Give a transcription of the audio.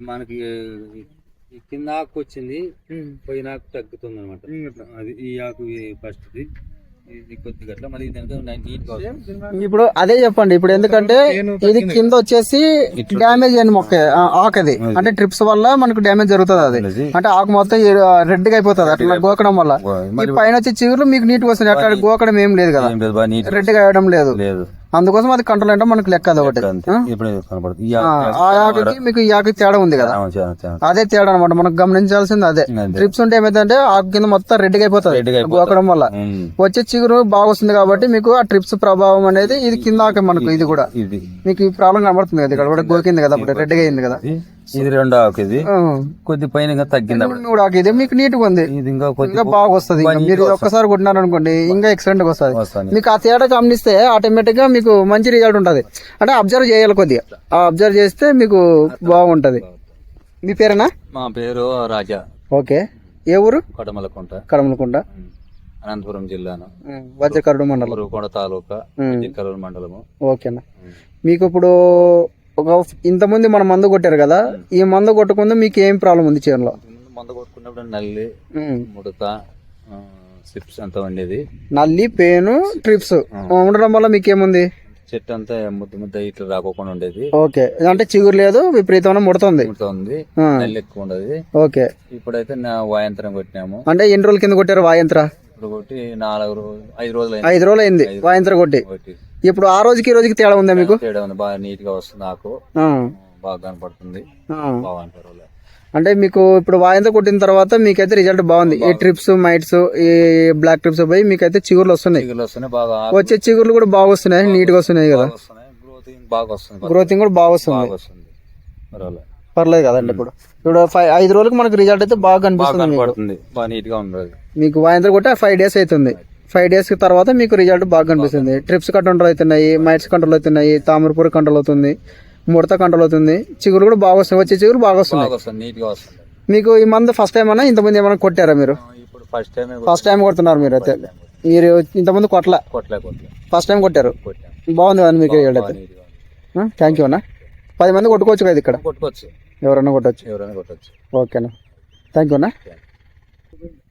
మనకి ఈ కింద ఆకు వచ్చింది, పోయిన ఆకు తగ్గుతుంది అనమాట. అది ఈ ఆకు ఫస్ట్ ఇది కొద్దిగా అట్లా మళ్ళీ ఇప్పుడు అదే చెప్పండి. ఇప్పుడు ఎందుకంటే ఇది కింద వచ్చేసి డ్యామేజ్ అయిన మొక్క ఆకది, అంటే ట్రిప్స్ వల్ల మనకు డ్యామేజ్ జరుగుతుంది. అది అంటే ఆకు మొత్తం రెడ్ గా అయిపోతుంది అట్లా గోకడం వల్ల. ఈ పైన వచ్చే చిగురులు మీకు నీట్ గా వస్తుంది, అట్లా గోకడం ఏం లేదు కదా, రెడ్ గా వేయడం లేదు. అందుకోసం అది కంట్రోల్ అంటే మనకు లెక్క అది ఒకటి. ఆ ఆకుకి మీకు ఈ ఆకు తేడా ఉంది కదా, అదే తేడా అనమాట మనకు గమనించాల్సింది. అదే ట్రిప్స్ ఉంటే ఏమైందంటే ఆకు కింద మొత్తం రెడ్ గా అయిపోతుంది గోకడం వల్ల. వచ్చే చిగురు బాగా వస్తుంది కాబట్టి మీకు ఆ ట్రిప్స్ ప్రభావం అనేది ఇది కింద ఆకు మనకు. ఇది కూడా మీకు ఈ ప్రాబ్లం కనబడుతుంది కదా, ఇక్కడ కూడా గోకింది కదా, అప్పుడు రెడ్ గా అయింది కదా. ఇది రెండో ఆకు, ఇది కొద్ది పైన తగ్గింది. మూడు ఆకు ఇది మీకు నీట్ గా ఉంది, ఇంకా బాగా వస్తుంది. మీరు ఒక్కసారి కొట్టినారు అనుకోండి ఇంకా ఎక్సలెంట్ గా వస్తుంది. మీకు ఆ తేడా గమనిస్తే ఆటోమేటిక్ గా మీకు మంచి రిజల్ట్ ఉంటది. అంటే అబ్జర్వ్ చేయాలి కొద్దిగా, ఆ అబ్జర్వ్ చేస్తే మీకు బాగుంటది. మీ పేరేనా? మా పేరు రాజా. ఓకే. ఏ ఊరు? కడమలకుంట. కడమలకుంట, అనంతపురం జిల్లాను, వజ్రకరుడు మండలం, కొండ తాలూకా, కరూరు మండలము. ఓకేనా. మీకు ఇప్పుడు ఒక ఇంతమంది మనం మందు కొట్టారు కదా, ఈ మందు కొట్టకుండా మీకు ఏం ప్రాబ్లం ఉంది చేనులో? మందు కొట్టుకున్నప్పుడు నల్లి, ముడత, సిప్స్ అంతా ఉండేది. నల్లి, పేను, ట్రిప్స్ ఉండడం వల్ల మీకు ఏముంది? చెట్టు అంతా ముద్ద ముద్ద ఇట్లా రాకోకుండా ఉండేది. ఓకే. అంటే చిగురు లేదు, విపరీతమైన ముడుతుంది, నల్లి ఎక్కువ ఉండేది. ఓకే. ఇప్పుడైతే వాయంత్రం కొట్టినాము. అంటే ఎన్ని రోజుల కింద కొట్టారు వాయంత్ర? ఇప్పుడు కొట్టి 5 రోజులు 5 రోజులు అయింది వాయంత్ర కొట్టి. ఇప్పుడు ఆ రోజుకి ఈ రోజుకి తేడా ఉందా మీకు? తేడా ఉంది, బాగా నీట్ గా వస్తుంది, ఆకు బాగా కనపడుతుంది. అంటే మీకు ఇప్పుడు వాయంత్ర కొట్టిన తర్వాత మీకైతే రిజల్ట్ బాగుంది. ఈ ట్రిప్స్, మైట్స్, ఈ బ్లాక్ ట్రిప్స్ పోయి మీకైతే చిగుర్లు వస్తున్నాయి. వచ్చే చిగుర్లు కూడా బాగా వస్తున్నాయి, నీట్ గా వస్తున్నాయి కదా, గ్రోతింగ్ కూడా బాగా వస్తుంది. పర్లేదు కదండి. ఇప్పుడు 5 రోజులకు మనకు రిజల్ట్ అయితే బాగా కనిపిస్తుంది. మీకు వాయంత్ర కొట్టి 5 డేస్ అవుతుంది. 5 డేస్ తర్వాత మీకు రిజల్ట్ బాగా కనిపిస్తుంది. ట్రిప్స్ కంట్రోల్ అవుతున్నాయి, మైట్స్ కంట్రోల్ అవుతున్నాయి, తామరపూర కంట్రోల్ అవుతుంది, ముడత కంట్రోల్ అవుతుంది, చిగురు కూడా బాగా వస్తుంది. వచ్చే చిగురు బాగా వస్తుంది. మీకు ఈ మందు ఫస్ట్ టైం అన్నా ఇంతమంది ఏమైనా కొట్టారా మీరు? ఫస్ట్ టైం కొడుతున్నారు మీరు అయితే. మీరు ఇంతమంది కొట్టలే, ఫస్ట్ టైం కొట్టారు. బాగుంది కదా మీకు రిజల్ట్ అయితే. థ్యాంక్ యూ అన్న. 10 మంది కొట్టుకోవచ్చు కదా ఇక్కడ? ఎవరైనా కొట్టచ్చు. ఓకేనా, థ్యాంక్ యూ అన్న.